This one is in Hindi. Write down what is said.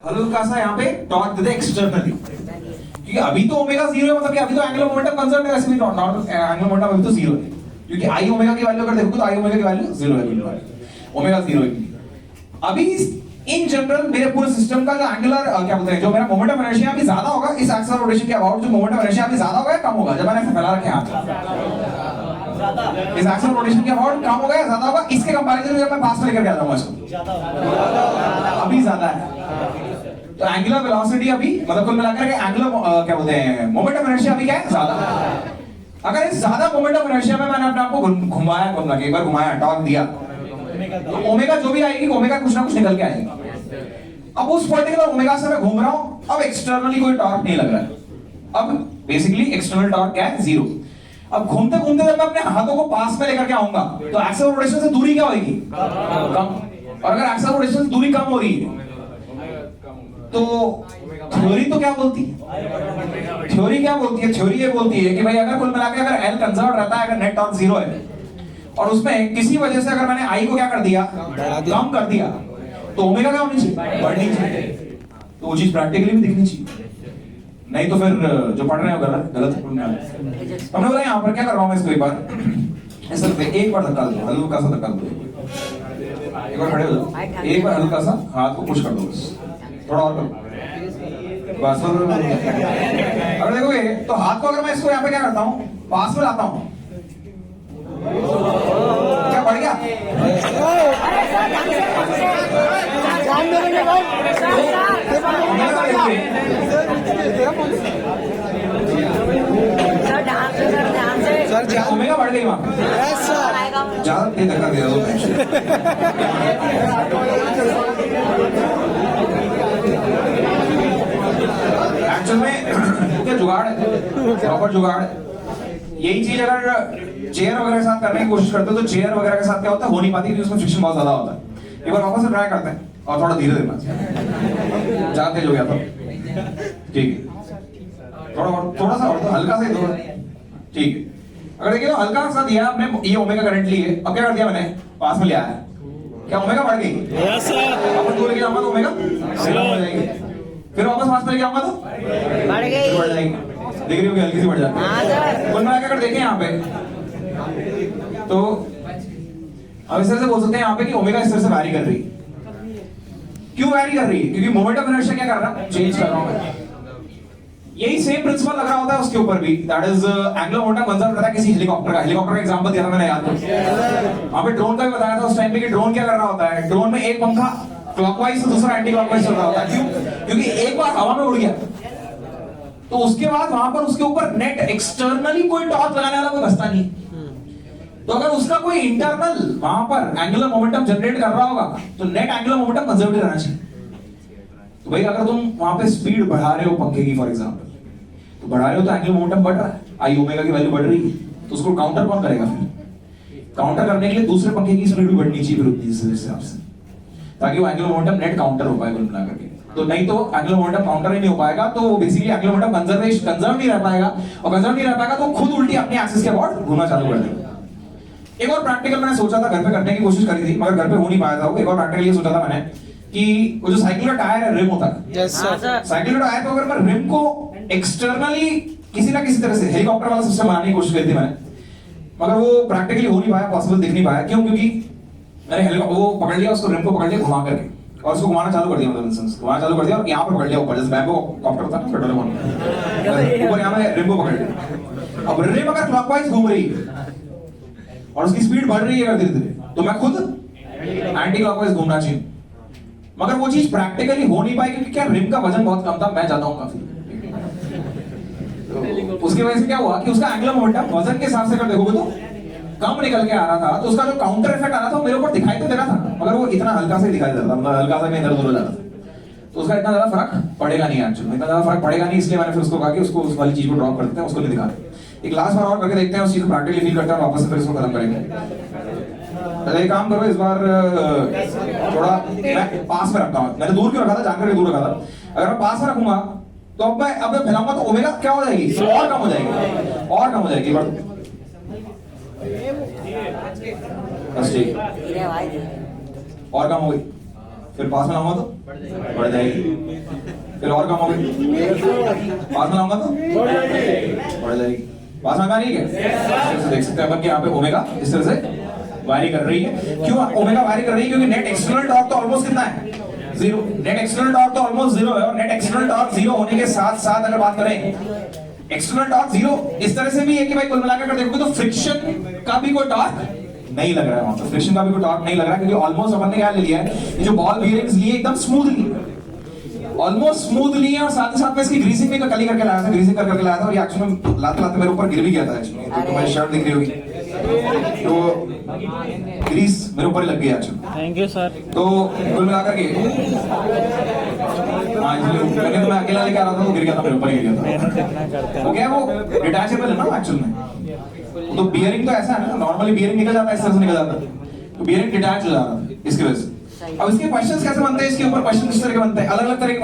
हल्का सा यहाँ पे टॉर्क दे दे एक्सटर्नली, क्योंकि अभी तो ओमेगा 0 है, मतलब कि अभी तो एंगुलर मोमेंटम कंजर्व है, वैसे भी नॉर्मल एंगुलर मोमेंटम अभी तो 0 है, क्योंकि आई ओमेगा की वैल्यू अगर देखोगे तो आई ओमेगा की वैल्यू 0 है, बिल्कुल ओमेगा 0 है। अभी इन जनरल मेरे पूरे सिस्टम का जो एंगुलर क्या बोलते हैं, जो मेरा मोमेंट ऑफ इनर्शिया अभी ज्यादा होगा इस एक्सिस ऑफ रोटेशन के अबाउट, जो मोमेंट ऑफ इनर्शिया अभी ज्यादा होगा या कम होगा, जब मैंने ऐसे फैला रखे हाथ इस एक्सिस ऑफ रोटेशन के अबाउट कम होगा या ज्यादा होगा, इसके कंपैरिजन में जब मैं पास में लेकर जाता हूं इसको अभी ज्यादा है। तो एंगुलर वेलोसिटी अभी मतलब कुल मिलाकर के एंगुलर क्या बोलते हैं मोमेंट ऑफ इनर्शिया अभी क्या है, ज्यादा। अगर इस ज्यादा मोमेंट ऑफ इनर्शिया में मैंने अपने आप को घुमाया, एक बार घुमाया, टॉर्क दिया, तो ओमेगा जो भी आएगी ओमेगा कुछ ना कुछ निकल के आएगी। अब उस पर्टिकुलर ओमेगा से मैं घूम रहा हूं, अब एक्सटर्नली कोई टॉर्क नहीं लग रहा है, अब बेसिकली एक्सटर्नल टॉर्क क्या है, 0। अब घूमते घूमते जब मैं अपने हाथों को पास में लेकर के आऊंगा तो एक्सिस ऑफ रोटेशन से दूरी क्या होगी, कम। और अगर एक्सिस ऑफ रोटेशन से दूरी कम हो रही है तो थ्योरी तो क्या बोलती है, थ्योरी क्या बोलती है, थ्योरी ये बोलती है कि भाई अगर कुल मिलाकर अगर एल कंजर्व रहता है, अगर नेट टॉर्क 0 है और उसमें किसी वजह से अगर मैंने आई को क्या कर दिया, कम कर दिया, तो ओमेगा क्या होनी चाहिए, बढ़नी चाहिए। तो वो चीज प्रैक्टिकली भी दिखनी चाहिए, नहीं तो फिर जो पढ़ रहे हो गलत गलत हमने बोला यहाँ पर क्या कर रहा हूँ मैं इसको एक बार ऐसा एक बार धक्का दो, हल्का सा धक्का दो, एक बार खड़े हो जाओ, एक बार हल्का सा हाथ को पुश कर दो, बस थोड़ा और करो, बस। अगर देखोगे तो हाथ को अगर मैं इसको यहाँ पे क्या करता हूँ, पास में लाता हूँ, क्या बढ़ गया, ओमेगा बढ़ गई वहां, ज्यादा तेज धक्का दे दो। एक्चुअल में क्या जुगाड़ है, प्रॉपर जुगाड़ है। यही चीज अगर चेयर वगैरह के साथ करने की कोशिश करते हो तो चेयर वगैरह के साथ क्या होता है, हो नहीं पाती क्योंकि उसमें फ्रिक्शन बहुत ज्यादा होता है। एक बार वापस से ट्राई करते हैं और थोड़ा धीरे देना, ज्यादा तेज हो गया था, ठीक है, थोड़ा सा और हल्का सा ही दो, ठीक है। अगर देखिए तो हल्का सा दिया आपने, ये ओमेगा करंट ली है, अब क्या कर दिया मैंने, पास में लिया है, क्या ओमेगा बढ़ गई, यस सर। अपन दूर लेके जाऊंगा तो ओमेगा स्लो हो जाएगी, फिर वापस पास में लेके आऊंगा तो बढ़ गई, बढ़ जाएगी, देख रही होगी हल्की सी बढ़ जाती है। कुल मिला के अगर देखें यहाँ पे तो अब इस तरह से बोल सकते हैं यहाँ पे कि ओमेगा इस तरह से वैरी कर रही है। क्यों वैरी कर रही है, क्योंकि मोमेंट ऑफ इनर्शिया क्या कर रहा है, चेंज कर रहा हूं मैं। यही सेम प्रिंसिपल लग रहा होता है उसके ऊपर भी, that is angular momentum conserve रहता है किसी हेलीकॉप्टर का। हेलीकॉप्टर का एग्जांपल दिया था मैंने, याद है वहां पे ड्रोन का भी बताया था उस टाइम पे कि ड्रोन क्या कर रहा होता है, ड्रोन में एक पंखा क्लॉकवाइज से दूसरा एंटी क्लॉकवाइज चल रहा होता है। क्यों, क्योंकि एक बार हवा में उड़ गया तो उसके बाद वहां पर उसके ऊपर नेट एक्सटर्नली कोई टॉर्क लगाने वाला कोई बचता नहीं। तो अगर उसका कोई इंटरनल वहां पर एंगुलर मोमेंटम जनरेट कर रहा होगा तो नेट एंगुलर मोमेंटम कंजर्वेटिव रहना चाहिए। तो भाई अगर तुम वहां पे स्पीड बढ़ा रहे हो पंखे की फॉर एग्जांपल, तो बढ़ा रहे हो तो एंगुलर मोमेंटम बढ़ रहा है, आई ओमेगा की वैल्यू बढ़ रही है, तो उसको काउंटर कौन करेगा, फिर काउंटर करने के लिए दूसरे पंखे की स्पीड भी बढ़नी चाहिए फिर उतनी हिसाब से, ताकि वो एंगुलर मोमेंटम नेट काउंटर हो पाए कुल मिलाकर के। तो नहीं तो एंगुलर मोमेंटम काउंटर ही नहीं हो पाएगा, तो बेसिकली एंगुलर मोमेंटम कंजर्व नहीं रह पाएगा, और कंजर्व नहीं रह पाएगा तो खुद उल्टी अपने एक्सिस के अबाउट घूमना चालू कर देगा। एक और प्रैक्टिकल मैंने सोचा था घर पे करने की कोशिश करी थी, मगर घर पे हो नहीं पाया था। एक और प्रैक्टिकल ये सोचा था मैंने कि वो जो साइकिल का टायर है, रिम होता है, यस सर, साइकिल का टायर, तो अगर मैं रिम को एक्सटर्नली किसी ना किसी तरह से हेलीकॉप्टर वाला सिस्टम बनाने की कोशिश करी थी मैंने, मगर वो प्रैक्टिकली हो नहीं पाया, पॉसिबल दिख नहीं पाया। क्यों, क्योंकि मैंने हेलीकॉप्टर वो पकड़ लिया, उसको रिम को पकड़ लिया घुमा करके, और उसको घुमाना चालू कर दिया, मतलब इंसेंस घुमाना चालू कर दिया, और यहाँ पर पकड़ लिया ऊपर, जैसे बैम्बो कॉप्टर होता है ना, पेट्रोल ऊपर, यहाँ में रिम को पकड़ लिया। अब रिम अगर क्लॉकवाइज घूम रही है और उसकी स्पीड बढ़ रही है धीरे धीरे, तो मैं खुद एंटी क्लॉकवाइज घूमना चाहिए, मगर वो चीज प्रैक्टिकली हो नहीं पाई क्योंकि क्या रिम का वजन बहुत कम था, मैं ज्यादा हूं काफी। तो उसकी वजह से क्या हुआ कि उसका एंगुलर मोमेंटम वजन के हिसाब से अगर देखोगे तो कम निकल के आ रहा था, तो उसका जो काउंटर इफेक्ट आ रहा था वो मेरे ऊपर दिखाई तो दे रहा था, मगर वो इतना हल्का सा ही दिखाई दे रहा था, मतलब हल्का सा में इधर उधर हो जाता था, तो उसका इतना ज्यादा फर्क पड़ेगा नहीं, एक्चुअली इतना ज्यादा फर्क पड़ेगा नहीं, इसलिए मैंने फिर उसको कहा कि उसको उस वाली चीज को ड्रॉप कर देते हैं, उसको नहीं दिखा। एक लास्ट बार और करके देखते हैं, उस चीज को प्रैक्टिकली फील करते हैं, वापस से फिर इसको खत्म करेंगे। पहले एक काम करो, इस बार थोड़ा मैं पास में रखता हूँ, मैंने दूर क्यों रखा था, जानकर दूर रखा था, अगर मैं पास में रखूंगा तो अब मैं फैलाऊंगा तो ओमेगा क्या हो जाएगी, और कम हो जाएगी, और कम हो जाएगी, बस ठीक, और कम हो गई, फिर पास में लाऊंगा तो बढ़ जाएगी, फिर और कम हो गई, पास में लाऊंगा तो बढ़ जाएगी। पास में आ रही है क्या? देख सकते हैं अपन कि यहाँ पे ओमेगा इस तरह से वारी कर रही है। क्यों ओमेगा वारी कर रही है? क्योंकि नेट एक्सटर्नल टॉर्क तो ऑलमोस्ट कितना है? जीरो। नेट एक्सटर्नल टॉर्क तो ऑलमोस्ट जीरो है, और नेट एक्सटर्नल टॉर्क जीरो होने के साथ साथ अगर बात करें एक्सटर्नल टॉर्क जीरो इस तरह से भी है कि भाई कुल मिलाकर देखोगे तो फ्रिक्शन का भी कोई टॉर्क नहीं लग रहा है वहां पे, फ्रिक्शन का भी कोई टॉर्क नहीं लग रहा है, क्योंकि ऑलमोस्ट अपन ने क्या ले लिया है, ये जो बॉल बियरिंग्स लिए एकदम स्मूथली, ऑलमोस्ट स्मूथली है, और साथ ही साथ में इसकी ग्रीसिंग भी कल ही करके लाया था, ग्रीसिंग करके लाया था, और ये एक्चुअली में लाते लाते मेरे ऊपर गिर भी गया था एक्चुअली, तो तुम्हारी शर्ट दिख रही होगी तो ग्रीस मेरे ऊपर ही लग गई एक्चुअली। Thank you sir. तो कुल मिलाकर के हाँ, इसलिए मैंने तो मैं अकेला लेके आ रहा था तो गिर गया था, मेरे ऊपर ही गिर गया था। वो क्या है, वो डिटैचेबल है ना एक्चुअल में, तो बियरिंग तो ऐसा है ना, नॉर्मली बियरिंग निकल जाता है, इस तरह से निकल जाता है, तो बियरिंग डिटैच हो जा रहा है इसकी वजह से। अब इसके क्वेश्चंस कैसे बनते हैं, इसके ऊपर क्वेश्चन किस तरह के बनते हैं, अलग अलग तरह के